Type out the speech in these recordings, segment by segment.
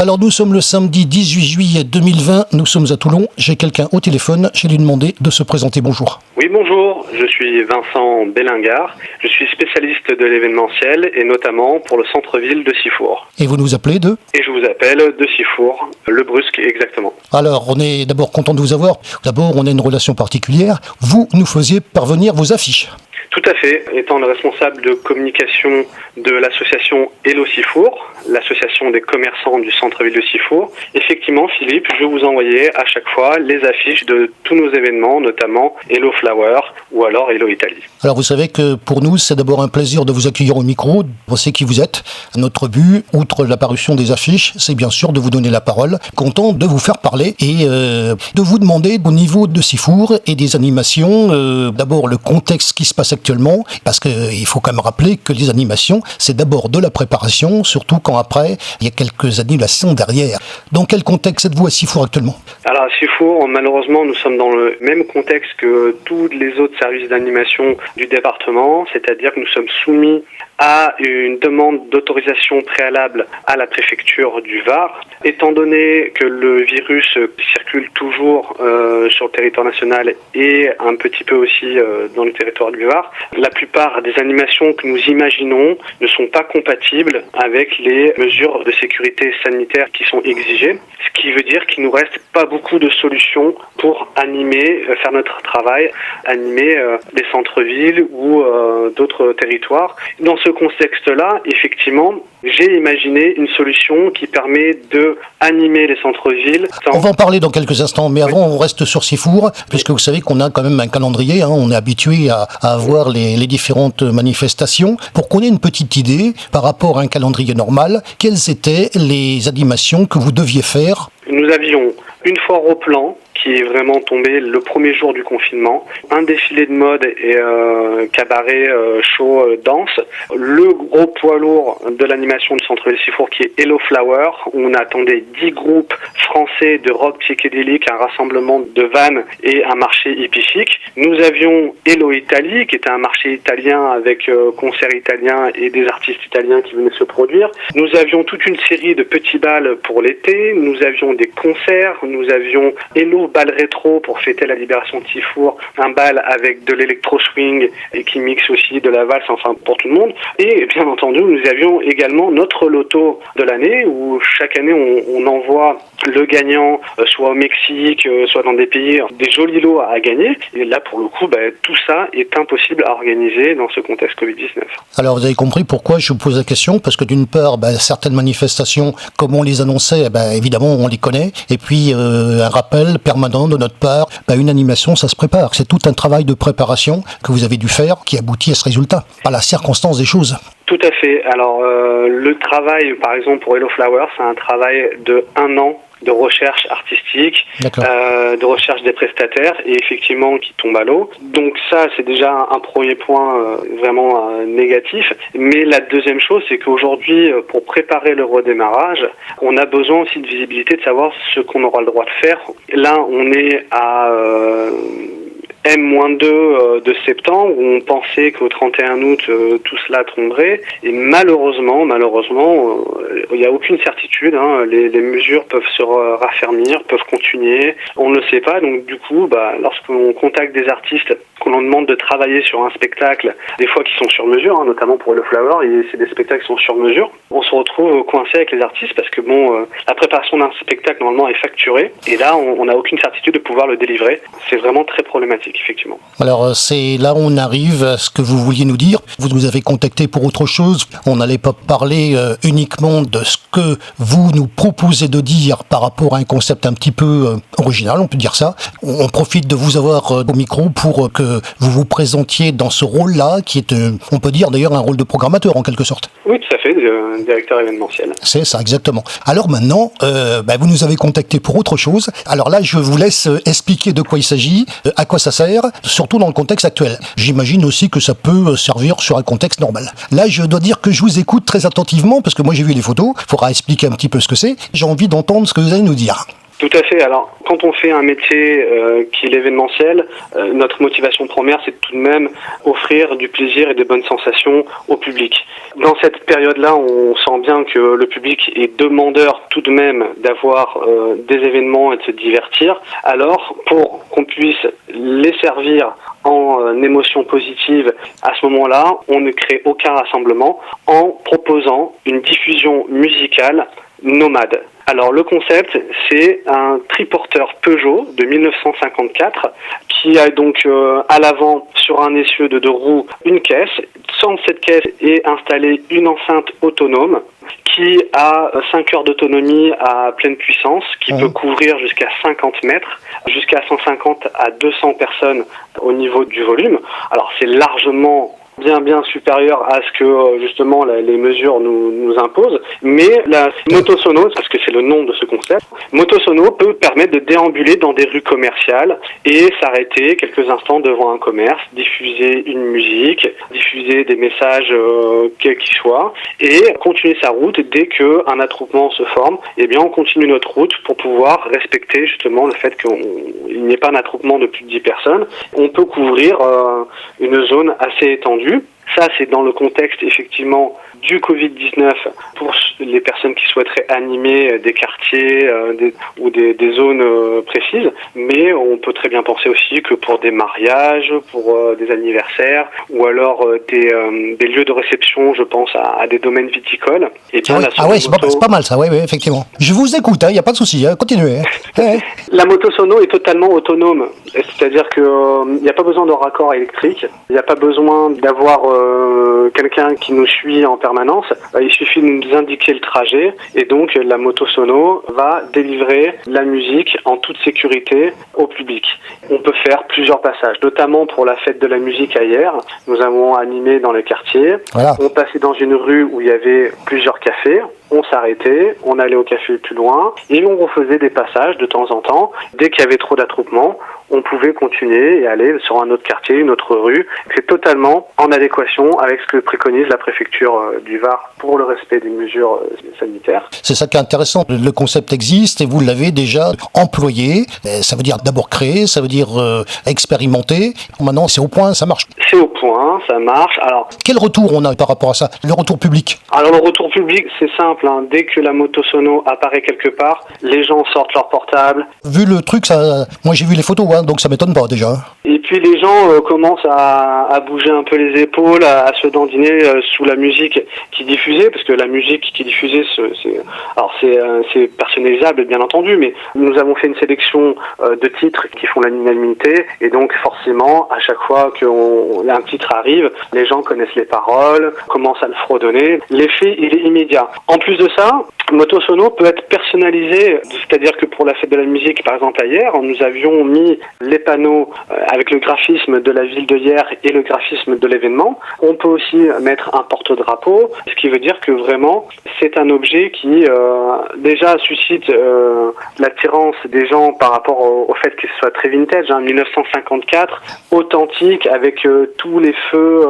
Alors nous sommes le samedi 18 juillet 2020, nous sommes à Toulon. J'ai quelqu'un au téléphone, j'ai lui demandé de se présenter. Bonjour. Oui, bonjour, je suis Vincent Bellingard, je suis spécialiste de l'événementiel et notamment pour le centre-ville de Sifour. Et vous nous appelez de ? Et je vous appelle de Sifour, le Brusque exactement. Alors on est d'abord content de vous avoir. D'abord on a une relation particulière. Vous nous faisiez parvenir vos affiches. Tout à fait. Étant le responsable de communication de l'association Hello Sifour, l'association des commerçants du centre-ville de Sifour, effectivement, Philippe, je vous envoyais à chaque fois les affiches de tous nos événements, notamment Hello Flower ou alors Hello Italie. Alors vous savez que pour nous, c'est d'abord un plaisir de vous accueillir au micro. On sait qui vous êtes. Notre but, outre l'apparition des affiches, c'est bien sûr de vous donner la parole. Content de vous faire parler et de vous demander au niveau de Sifour et des animations, d'abord le contexte qui se passe actuellement, parce qu'il faut quand même rappeler que les animations, c'est d'abord de la préparation, surtout quand après, il y a quelques annulations derrière. Dans quel contexte êtes-vous à Sifour actuellement ? Alors à Sifour, malheureusement, nous sommes dans le même contexte que tous les autres services d'animation du département, c'est-à-dire que nous sommes soumis à une demande d'autorisation préalable à la préfecture du Var. Étant donné que le virus circule toujours sur le territoire national et un petit peu aussi dans le territoire du Var, la plupart des animations que nous imaginons ne sont pas compatibles avec les mesures de sécurité sanitaire qui sont exigées, ce qui veut dire qu'il nous reste pas beaucoup de solutions pour animer, faire notre travail, animer des centres-villes ou d'autres territoires. Dans ce contexte-là, effectivement, j'ai imaginé une solution qui permet de animer les centres-villes. On va en parler dans quelques instants, mais avant on reste sur Sifour, puisque vous savez qu'on a quand même un calendrier, on est habitué à voir les différentes manifestations. Pour qu'on ait une petite idée par rapport à un calendrier normal, quelles étaient les animations que vous deviez faire ? Nous avions une foire au plan qui est vraiment tombée le premier jour du confinement, un défilé de mode et cabaret, show, danse, le gros poids lourd de l'animation du centre-ville Sifour qui est Hello Flower, où on attendait 10 groupes français de rock psychédélique, un rassemblement de vannes et un marché hippie chic. Nous avions Hello Italie, qui était un marché italien avec concerts italiens et des artistes italiens qui venaient se produire. Nous avions toute une série de petits bals pour l'été, nous avions des concerts, nous avions Hello Bal Rétro pour fêter la libération de Sifour, un bal avec de l'électro-swing et qui mixe aussi de la valse, enfin pour tout le monde. Et bien entendu, nous avions également notre loto de l'année où chaque année on envoie le gagnant soit au Mexique, soit dans des pays, des jolis lots à gagner. Et là, pour le coup, tout ça est impossible à organiser dans ce contexte Covid-19. Alors, vous avez compris pourquoi je vous pose la question, parce que d'une part, certaines manifestations, comme on les annonçait, évidemment, on les connaît. Et puis, un rappel permanent de notre part, une animation, ça se prépare. C'est tout un travail de préparation que vous avez dû faire qui aboutit à ce résultat, par la circonstance des choses. Tout à fait. Alors, le travail, par exemple, pour Hello Flower, c'est un travail de 1 an de recherche artistique, de recherche des prestataires et effectivement qui tombe à l'eau. Donc ça, c'est déjà un premier point vraiment négatif. Mais la deuxième chose, c'est qu'aujourd'hui, pour préparer le redémarrage, on a besoin aussi de visibilité, de savoir ce qu'on aura le droit de faire. Là, on est à M-2 de septembre, où on pensait qu'au 31 août, tout cela tomberait. Et malheureusement, il n'y a aucune certitude. Les mesures peuvent se raffermir, peuvent continuer. On ne le sait pas. Donc du coup, lorsqu'on contacte des artistes, qu'on leur demande de travailler sur un spectacle, des fois qui sont sur mesure, notamment pour Hello Flower, et c'est des spectacles qui sont sur mesure, on se retrouve coincé avec les artistes parce que la préparation d'un spectacle normalement est facturée. Et là, on n'a aucune certitude de pouvoir le délivrer. C'est vraiment très problématique. Effectivement. Alors c'est là où on arrive à ce que vous vouliez nous dire. Vous nous avez contacté pour autre chose. On n'allait pas parler uniquement de ce que vous nous proposez de dire par rapport à un concept un petit peu original, on peut dire ça. On profite de vous avoir au micro pour que vous vous présentiez dans ce rôle-là, qui est, on peut dire d'ailleurs, un rôle de programmateur en quelque sorte. Oui, tout à fait, directeur événementiel. C'est ça, exactement. Alors maintenant, vous nous avez contacté pour autre chose. Alors là, je vous laisse expliquer de quoi il s'agit, à quoi ça sert, surtout dans le contexte actuel. J'imagine aussi que ça peut servir sur un contexte normal. Là, je dois dire que je vous écoute très attentivement, parce que moi j'ai vu les photos, il faudra expliquer un petit peu ce que c'est. J'ai envie d'entendre ce que vous allez nous dire. Tout à fait. Alors, quand on fait un métier qui est l'événementiel, notre motivation première, c'est tout de même offrir du plaisir et des bonnes sensations au public. Dans cette période-là, on sent bien que le public est demandeur tout de même d'avoir des événements et de se divertir. Alors, pour qu'on puisse les servir en émotions positives, à ce moment-là, on ne crée aucun rassemblement en proposant une diffusion musicale nomade. Alors le concept, c'est un triporteur Peugeot de 1954 qui a donc à l'avant sur un essieu de 2 roues une caisse. Sans cette caisse est installée une enceinte autonome qui a 5 heures d'autonomie à pleine puissance, qui peut couvrir jusqu'à 50 mètres, jusqu'à 150 à 200 personnes au niveau du volume. Alors c'est largement bien supérieur à ce que justement les mesures nous imposent, mais la motosono, parce que c'est le nom de ce concept, motosono peut permettre de déambuler dans des rues commerciales et s'arrêter quelques instants devant un commerce, diffuser une musique, diffuser des messages quels qu'ils soient et continuer sa route. Dès qu'un attroupement se forme, eh bien on continue notre route pour pouvoir respecter justement le fait qu'il n'y ait pas un attroupement de plus de 10 personnes. On peut couvrir une zone assez étendue. Ça, c'est dans le contexte, effectivement, du Covid-19 pour les personnes qui souhaiteraient animer des quartiers ou des zones précises. Mais on peut très bien penser aussi que pour des mariages, pour des anniversaires ou alors des lieux de réception, je pense à des domaines viticoles. Et bien, c'est pas mal ça, oui, effectivement. Je vous écoute, il n'y a pas de souci, continuez. La motosono est totalement autonome, c'est-à-dire qu'il n'y a pas besoin de raccord électrique, il n'y a pas besoin d'avoir quelqu'un qui nous suit en permanence, il suffit de nous indiquer le trajet et donc la motosono va délivrer la musique en toute sécurité au public. On peut faire plusieurs passages, notamment pour la fête de la musique à hier. Nous avons animé dans les quartiers, on passait dans une rue où il y avait plusieurs cafés, on s'arrêtait, on allait au café plus loin et on refaisait des passages de temps en temps. Dès qu'il y avait trop d'attroupements, on pouvait continuer et aller sur un autre quartier, une autre rue. C'est totalement en adéquation avec ce que préconise la préfecture du Var pour le respect des mesures sanitaires. C'est ça qui est intéressant. Le concept existe et vous l'avez déjà employé. Ça veut dire d'abord créer, ça veut dire expérimenter. Maintenant, c'est au point, ça marche. C'est au point, ça marche. Alors, quel retour on a par rapport à ça? Le retour public? Alors, le retour public, c'est simple. Dès que la motosono apparaît quelque part, les gens sortent leur portable. Vu le truc, moi j'ai vu les photos, donc ça m'étonne pas déjà. Et puis les gens commencent à bouger un peu les épaules, à se dandiner sous la musique qui est diffusée, parce que la musique qui est diffusée, c'est personnalisable bien entendu, mais nous avons fait une sélection de titres qui font l'unanimité, et donc forcément, à chaque fois qu'un titre arrive, les gens connaissent les paroles, commencent à le fredonner. L'effet, il est immédiat. En plus de ça, Motosono peut être personnalisé, c'est-à-dire que pour la fête de la musique, par exemple hier, nous avions mis les panneaux avec le graphisme de la ville de hier et le graphisme de l'événement. On peut aussi mettre un porte-drapeau, ce qui veut dire que vraiment, c'est un objet qui déjà suscite l'attirance des gens par rapport au fait qu'il soit très vintage, 1954, authentique, avec tous les feux,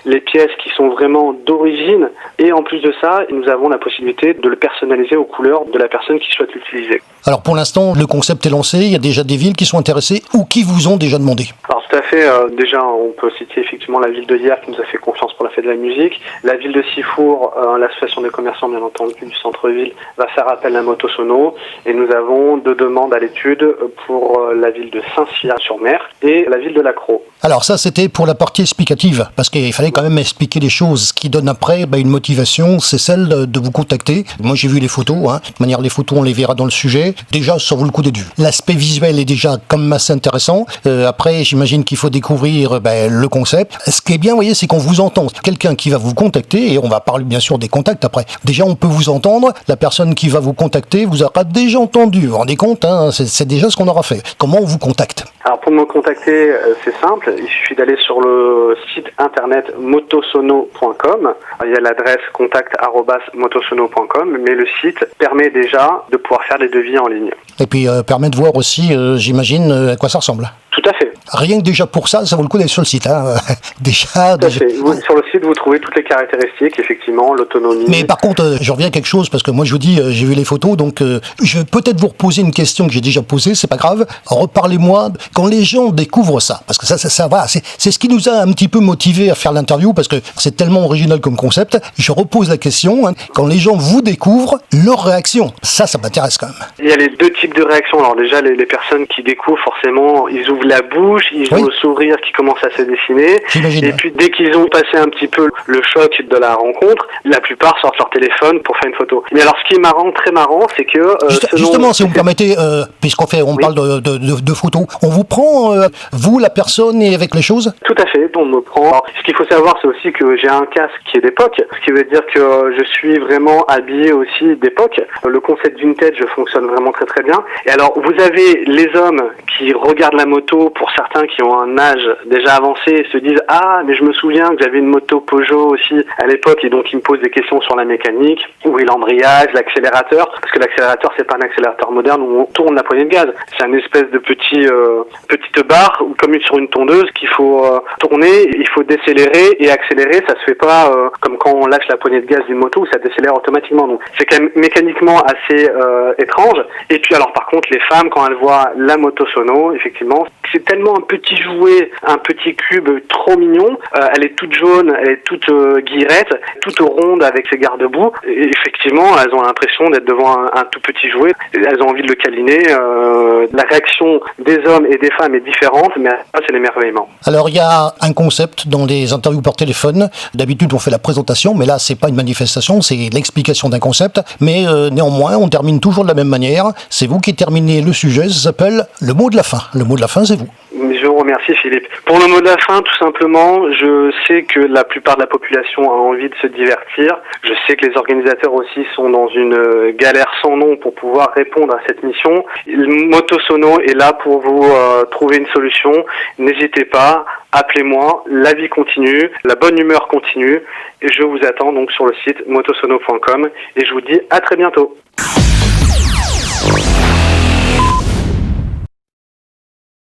les pièces qui sont vraiment d'origine. Et en plus de ça, nous avons la possibilité de le personnaliser aux couleurs de la personne qui souhaite l'utiliser. Alors pour l'instant, le concept est lancé, il y a déjà des villes qui sont intéressées ou qui vous ont déjà demandé? Alors tout à fait, déjà on peut citer effectivement la ville de Hier qui nous a fait confiance pour la fête de la musique. La ville de Sifour, l'association des commerçants bien entendu du centre-ville, va faire appel à Motosono. Et nous avons 2 demandes à l'étude pour la ville de Saint-Cyr-sur-Mer et la ville de Lacroix. Alors ça c'était pour la partie explicative, parce qu'il fallait quand même expliquer les choses. Ce qui donne après une motivation, c'est celle de vous contacter. Moi j'ai vu les photos, de toute manière les photos on les verra dans le sujet. Déjà ça vaut le coup d'être vu. L'aspect visuel est déjà quand même assez intéressant. Après j'imagine qu'il faut découvrir le concept. Ce qui est bien, vous voyez, c'est qu'on vous entend. Quelqu'un qui va vous contacter, et on va parler bien sûr des contacts après. Déjà on peut vous entendre, la personne qui va vous contacter vous aura déjà entendu. Vous vous rendez compte, c'est déjà ce qu'on aura fait. Comment on vous contacte? Alors pour me contacter, c'est simple, il suffit d'aller sur le site internet motosono.com. Il y a l'adresse contact@motosono.com, mais le site permet déjà de pouvoir faire des devis en ligne. Et puis permet de voir aussi, j'imagine, à quoi ça ressemble. Tout à fait. Rien que déjà pour ça vaut le coup d'aller sur le site. Hein. déjà. Tout à fait. Sur le site, vous trouvez toutes les caractéristiques, effectivement, l'autonomie. Mais par contre, je reviens à quelque chose, parce que moi je vous dis, j'ai vu les photos, donc je vais peut-être vous reposer une question que j'ai déjà posée, c'est pas grave. Reparlez-moi, quand les gens découvrent ça, parce que ça va, c'est ce qui nous a un petit peu motivé à faire l'interview, parce que c'est tellement original comme concept. Je repose la question, hein, quand les gens vous découvrent, leur réaction, ça m'intéresse quand même. Il y a les deux types de réactions. Alors déjà, les personnes qui découvrent, forcément, ils ouvrent la bouche, ils ont le sourire qui commence à se dessiner. J'imagine. Et puis dès qu'ils ont passé un petit peu le choc de la rencontre, la plupart sortent leur téléphone pour faire une photo. Mais alors ce qui est marrant, très marrant, c'est que... justement, si vous me permettez, puisqu'on parle de photos, on vous prend, vous, la personne, et avec les choses? Tout à fait, on me prend. Alors, ce qu'il faut savoir, c'est aussi que j'ai un casque qui est d'époque, ce qui veut dire que je suis vraiment habillé aussi d'époque. Le concept d'une tête, je fonctionne vraiment très très bien. Et alors, vous avez les hommes qui regardent la moto, pour certains qui ont un âge déjà avancé, et se disent « Ah, mais je me souviens que j'avais une moto Peugeot aussi à l'époque », et donc ils me posent des questions sur la mécanique, où est l'embrayage, l'accélérateur, parce que l'accélérateur, c'est pas un accélérateur moderne où on tourne la poignée de gaz. C'est une espèce de petite barre, comme sur une tondeuse, qu'il faut tourner, il faut décélérer et accélérer. Ça se fait pas comme quand on lâche la poignée de gaz d'une moto où ça décélère automatiquement. Donc c'est quand même mécaniquement assez étrange. Et puis alors par contre les femmes, quand elles voient la moto sono, effectivement, c'est tellement un petit jouet, un petit cube trop mignon. Elle est toute jaune, elle est toute guillerette, toute ronde avec ses garde-boue. Et effectivement, elles ont l'impression d'être devant un tout petit jouet. Elles ont envie de le câliner. La réaction des hommes et des femmes est différente, mais ça c'est l'émerveillement. Alors il y a un concept dans les interviews par téléphone. D'habitude on fait la présentation, mais là c'est pas une manifestation, c'est l'explication d'un concept. Mais néanmoins on termine toujours de la même manière. C'est vous qui terminez le sujet, ça s'appelle le mot de la fin. Le mot de la fin c'est vous. Je vous remercie Philippe. Pour le mot de la fin, tout simplement, je sais que la plupart de la population a envie de se divertir. Je sais que les organisateurs aussi sont dans une galère sans nom pour pouvoir répondre à cette mission. Moto Sono est là pour vous trouver une solution. N'hésitez pas, appelez-moi, la vie continue, la bonne humeur continue et je vous attends donc sur le site motosono.com et je vous dis à très bientôt.